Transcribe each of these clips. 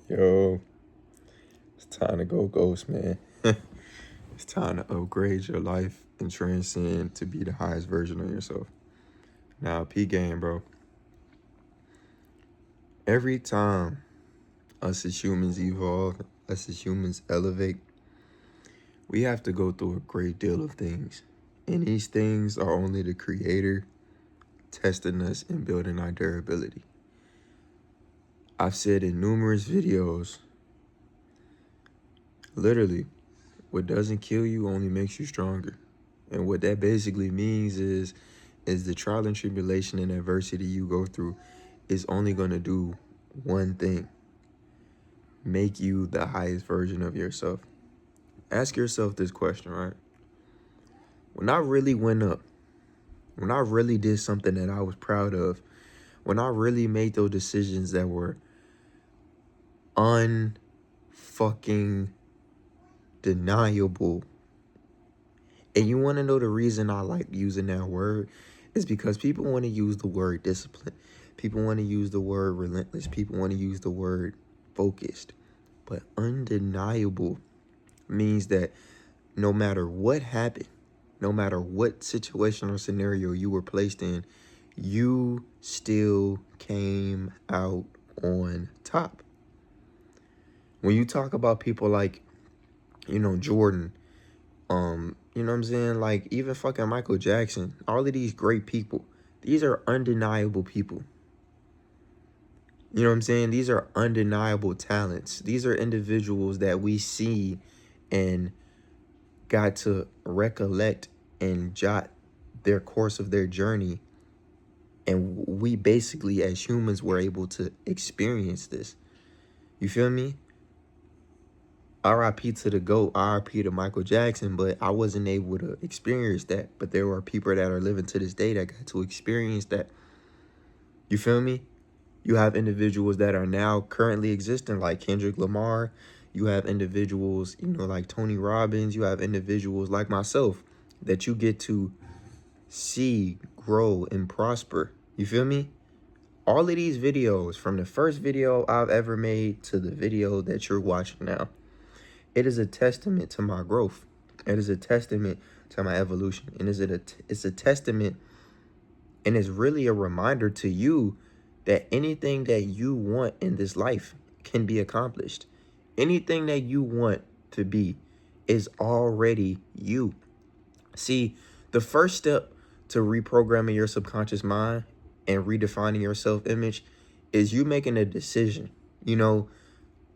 Yo, it's time to go ghost, man. It's time to upgrade your life and transcend to be the highest version of yourself. Now, P game, bro. Every time us as humans evolve, us as humans elevate, we have to go through a great deal of things. And these things are only the creator testing us and building our durability. I've said in numerous videos, literally, what doesn't kill you only makes you stronger. And what that basically means is the trial and tribulation and adversity you go through is only going to do one thing: make you the highest version of yourself. Ask yourself this question, right? When I really went up, when I really did something that I was proud of, when I really made those decisions that were unfucking deniable. And you want to know the reason I like using that word is because people want to use the word discipline. People want to use the word relentless. People want to use the word focused. But undeniable means that no matter what happened, no matter what situation or scenario you were placed in, you still came out on top. When you talk about people like, Jordan, you know what I'm saying? Like even fucking Michael Jackson, all of these great people, these are undeniable people. You know what I'm saying? These are undeniable talents. These are individuals that we see and got to recollect and jot their course of their journey. And we basically, as humans, were able to experience this. You feel me? RIP to the GOAT, RIP to Michael Jackson, but I wasn't able to experience that. But there are people that are living to this day that got to experience that. You feel me? You have individuals that are now currently existing like Kendrick Lamar. You have individuals, like Tony Robbins. You have individuals like myself that you get to see grow and prosper. You feel me? All of these videos, from the first video I've ever made to the video that you're watching now, it is a testament to my growth. It is a testament to my evolution. And it's a testament, and it's really a reminder to you that anything that you want in this life can be accomplished. Anything that you want to be is already you. See, the first step to reprogramming your subconscious mind and redefining your self-image is you making a decision. A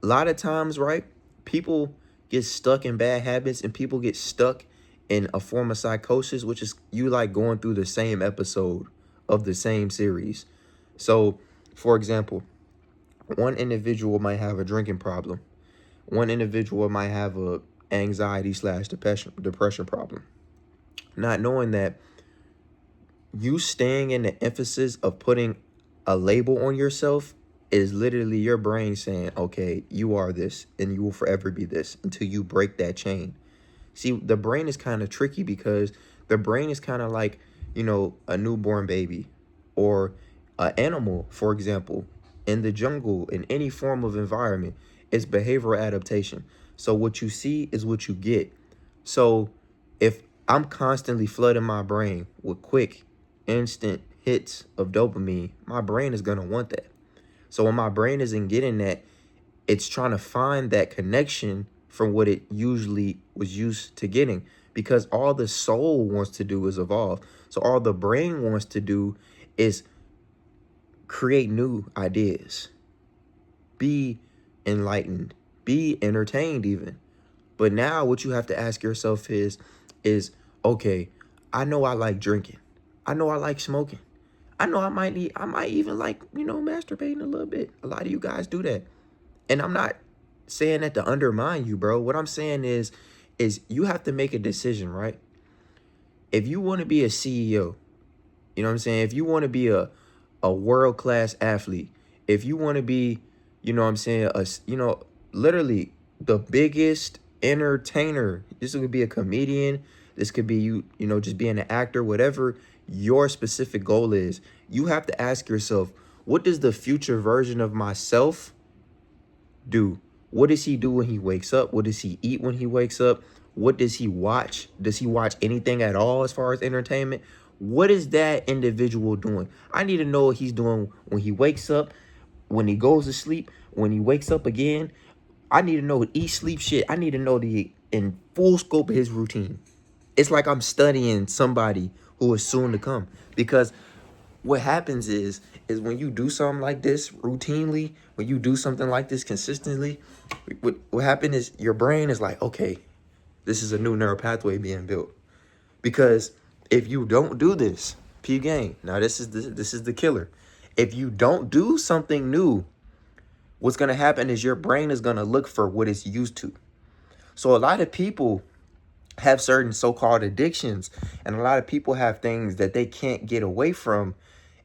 lot of times, right, people get stuck in bad habits and people get stuck in a form of psychosis, which is you like going through the same episode of the same series. So, for example, one individual might have a drinking problem. One individual might have a anxiety/depression problem. Not knowing that you staying in the emphasis of putting a label on yourself is literally your brain saying, okay, you are this and you will forever be this until you break that chain. See, the brain is kind of tricky because the brain is kind of like, a newborn baby or an animal, for example, in the jungle, in any form of environment. It's behavioral adaptation. So what you see is what you get. So if I'm constantly flooding my brain with quick, instant hits of dopamine, my brain is going to want that. So when my brain isn't getting that, it's trying to find that connection from what it usually was used to getting, because all the soul wants to do is evolve. So all the brain wants to do is create new ideas, be enlightened, be entertained even. But now what you have to ask yourself is, okay, I know I like drinking. I know I like smoking. I know I might even like, masturbating a little bit. A lot of you guys do that. And I'm not saying that to undermine you, bro. What I'm saying is you have to make a decision, right? If you want to be a CEO, you know what I'm saying? If you want to be a world-class athlete, if you want to be, literally the biggest entertainer, this could be a comedian, this could be just being an actor, whatever your specific goal is, you have to ask yourself, what does the future version of myself do? What does he do when he wakes up? What does he eat when he wakes up? What does he watch? Does he watch anything at all as far as entertainment? What is that individual doing? I need to know what he's doing when he wakes up, when he goes to sleep, when he wakes up again. I need to know eat, sleep, shit. I need to know the in full scope of his routine. It's like I'm studying somebody who is soon to come. Because what happens is when you do something like this routinely, when you do something like this consistently, what happens is your brain is like, okay, this is a new neural pathway being built. Because if you don't do this, P gang, now this is the killer. If you don't do something new, what's gonna happen is your brain is gonna look for what it's used to. So a lot of people have certain so-called addictions, and a lot of people have things that they can't get away from,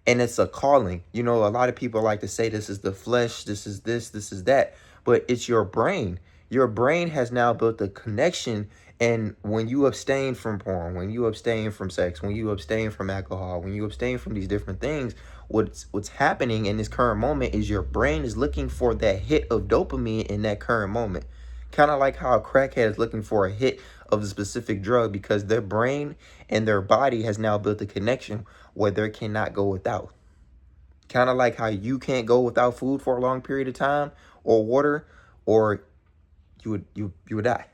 and it's a calling. You know, a lot of people like to say this is the flesh, this is this is that, but it's your brain. Your brain has now built a connection, and when you abstain from porn, when you abstain from sex, when you abstain from alcohol, when you abstain from these different things, what's happening in this current moment is your brain is looking for that hit of dopamine in that current moment. Kind of like how a crackhead is looking for a hit of a specific drug, because their brain and their body has now built a connection where they cannot go without. Kind of like how you can't go without food for a long period of time, or water, or you would die.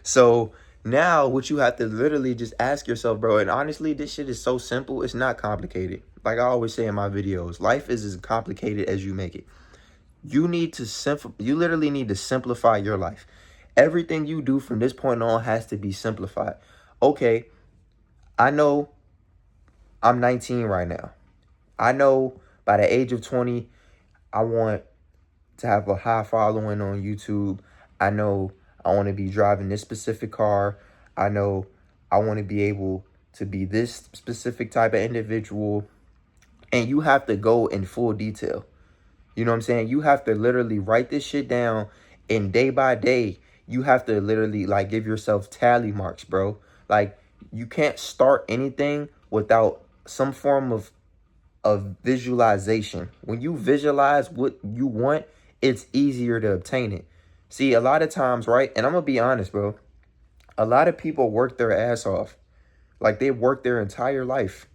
So now what you have to literally just ask yourself, bro, and honestly, this shit is so simple. It's not complicated. Like I always say in my videos, life is as complicated as you make it. You literally need to simplify your life. Everything you do from this point on has to be simplified. Okay, I know I'm 19 right now. I know by the age of 20, I want to have a high following on YouTube. I know I want to be driving this specific car. I know I want to be able to be this specific type of individual. And you have to go in full detail. You know what I'm saying? You have to literally write this shit down, and day by day, you have to literally like give yourself tally marks, bro. Like you can't start anything without some form of visualization. When you visualize what you want, it's easier to obtain it. See, a lot of times, right? And I'm gonna be honest, bro. A lot of people work their ass off. Like they work their entire life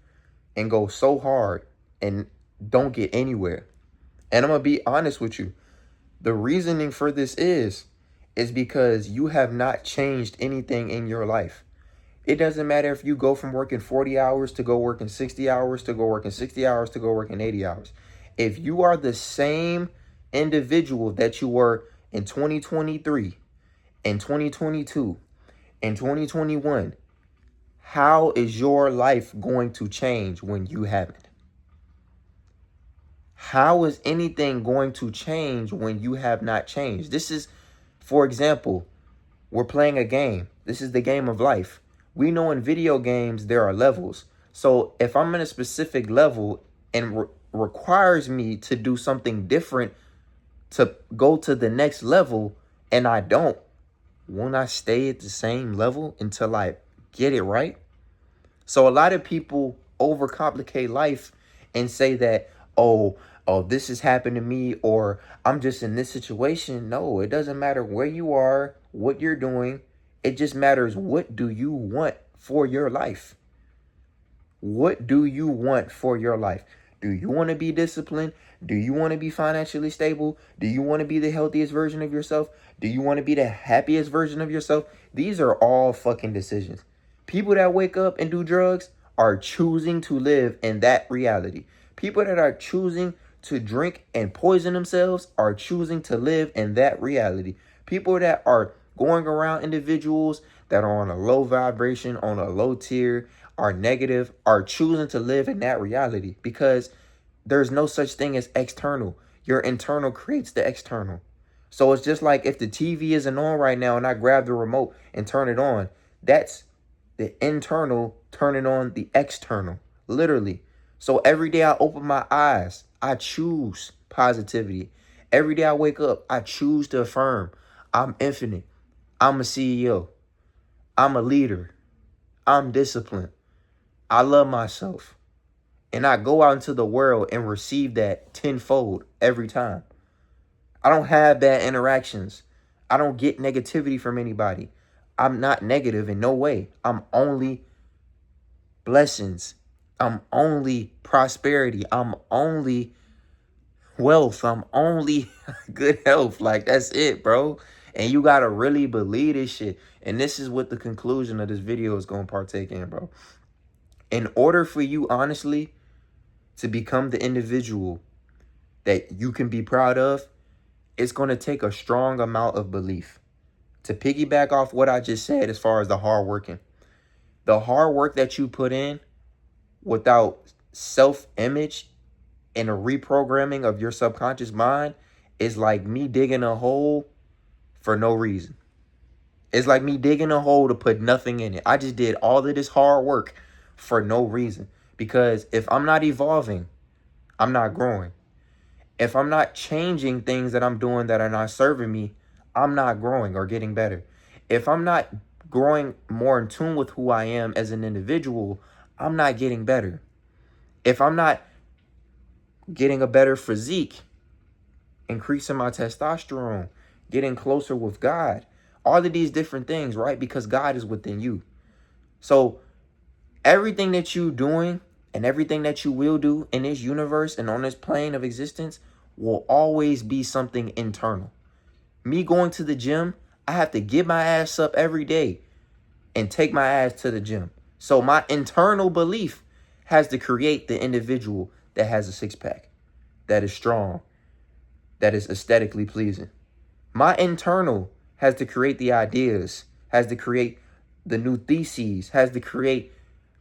and go so hard and don't get anywhere. And I'm going to be honest with you. The reasoning for this is because you have not changed anything in your life. It doesn't matter if you go from working 40 hours to go working 60 hours, to go working 60 hours, to go working 80 hours. If you are the same individual that you were in 2023, in 2022, in 2021, how is your life going to change when you haven't? How is anything going to change when you have not changed? This is, for example, we're playing a game. This is the game of life. We know in video games there are levels. So if I'm in a specific level and requires me to do something different to go to the next level, and I don't, won't I stay at the same level until I get it right? So a lot of people overcomplicate life and say that, oh, this has happened to me, or I'm just in this situation. No, it doesn't matter where you are, what you're doing. It just matters, what do you want for your life? What do you want for your life? Do you want to be disciplined? Do you want to be financially stable? Do you want to be the healthiest version of yourself? Do you want to be the happiest version of yourself? These are all fucking decisions. People that wake up and do drugs are choosing to live in that reality. People that are choosing to drink and poison themselves are choosing to live in that reality. People that are going around individuals that are on a low vibration, on a low tier, are negative, are choosing to live in that reality, because there's no such thing as external. Your internal creates the external. So it's just like if the TV isn't on right now and I grab the remote and turn it on, that's the internal turning on the external, literally. So every day I open my eyes, I choose positivity. Every day I wake up, I choose to affirm I'm infinite. I'm a CEO. I'm a leader. I'm disciplined. I love myself. And I go out into the world and receive that tenfold every time. I don't have bad interactions. I don't get negativity from anybody. I'm not negative in no way. I'm only blessings. I'm only prosperity. I'm only wealth. I'm only good health. Like, that's it, bro. And you gotta really believe this shit. And this is what the conclusion of this video is gonna partake in, bro. In order for you, honestly, to become the individual that you can be proud of, it's gonna take a strong amount of belief. To piggyback off what I just said as far as the hard working, the hard work that you put in without self-image and a reprogramming of your subconscious mind is like me digging a hole for no reason. It's like me digging a hole to put nothing in it. I just did all of this hard work for no reason. Because if I'm not evolving, I'm not growing. If I'm not changing things that I'm doing that are not serving me, I'm not growing or getting better. If I'm not growing more in tune with who I am as an individual, I'm not getting better. If I'm not getting a better physique, increasing my testosterone, getting closer with God, all of these different things, right? Because God is within you. So everything that you're doing and everything that you will do in this universe and on this plane of existence will always be something internal. Me going to the gym, I have to get my ass up every day and take my ass to the gym. So my internal belief has to create the individual that has a six-pack, that is strong, that is aesthetically pleasing. My internal has to create the ideas, has to create the new theses, has to create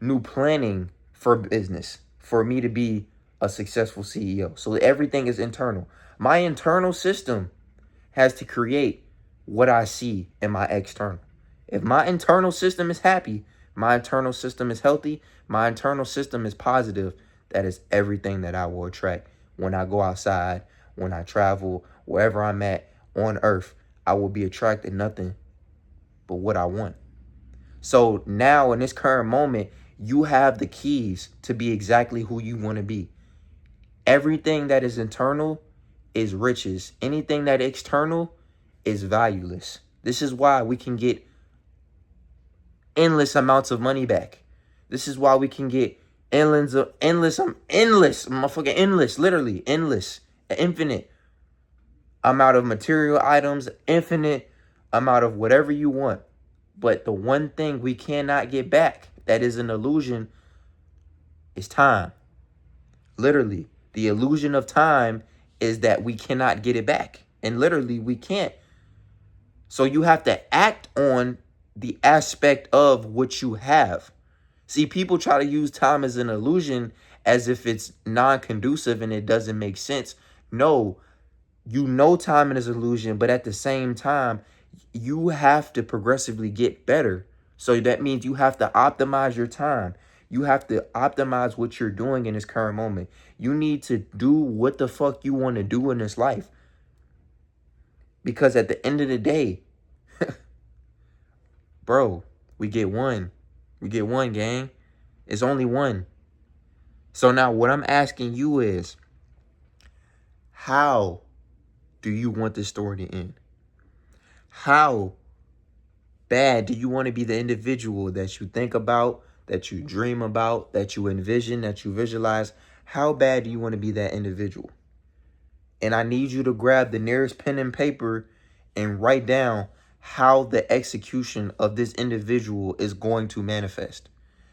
new planning for business, for me to be a successful CEO. So everything is internal. My internal system has to create what I see in my external. If my internal system is happy, my internal system is healthy, my internal system is positive, that is everything that I will attract when I go outside, when I travel, wherever I'm at on earth. I will be attracting nothing but what I want. So now in this current moment, you have the keys to be exactly who you want to be. Everything that is internal is riches. Anything that is external is valueless. This is why we can get endless amounts of money back. This is why we can get motherfucking endless, literally endless, infinite amount of material items, infinite amount of whatever you want. But the one thing we cannot get back that is an illusion is time. Literally, the illusion of time is that we cannot get it back. And literally, we can't. So you have to act on the aspect of what you have. See, people try to use time as an illusion as if it's non-conducive and it doesn't make sense. No, you know time is an illusion, but at the same time, you have to progressively get better. So that means you have to optimize your time. You have to optimize what you're doing in this current moment. You need to do what the fuck you want to do in this life. Because at the end of the day, bro, we get one. We get one, gang. It's only one. So now what I'm asking you is, how do you want this story to end? How bad do you want to be the individual that you think about, that you dream about, that you envision, that you visualize? How bad do you want to be that individual? And I need you to grab the nearest pen and paper and write down how the execution of this individual is going to manifest.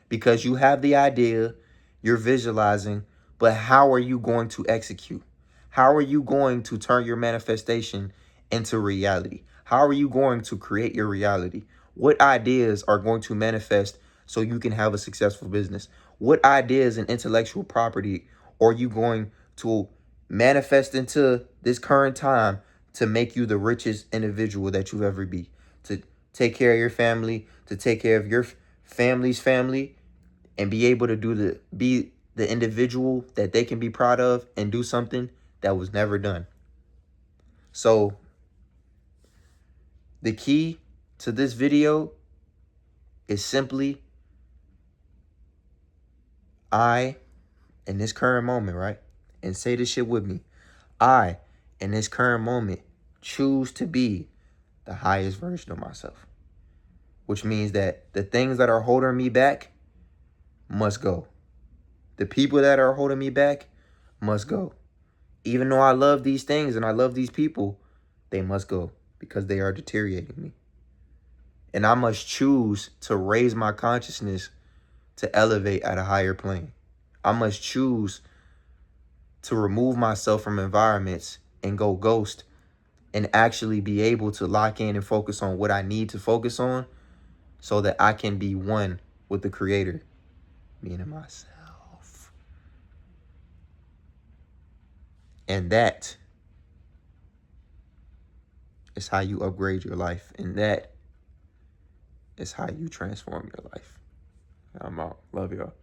Because you have the idea, you're visualizing, but how are you going to execute? How are you going to turn your manifestation into reality? How are you going to create your reality? What ideas are going to manifest so you can have a successful business? What ideas and intellectual property are you going to manifest into this current time to make you the richest individual that you've ever be? To take care of your family, to take care of your family's family, and be able to be the individual that they can be proud of and do something that was never done. So the key to this video is simply in this current moment, right? And say this shit with me. I, in this current moment, choose to be the highest version of myself. Which means that the things that are holding me back must go. The people that are holding me back must go. Even though I love these things and I love these people, they must go because they are deteriorating me. And I must choose to raise my consciousness to elevate at a higher plane. I must choose to remove myself from environments and go ghost and actually be able to lock in and focus on what I need to focus on so that I can be one with the Creator, meaning myself. And that is how you upgrade your life. And that is how you transform your life. I'm out. Love y'all.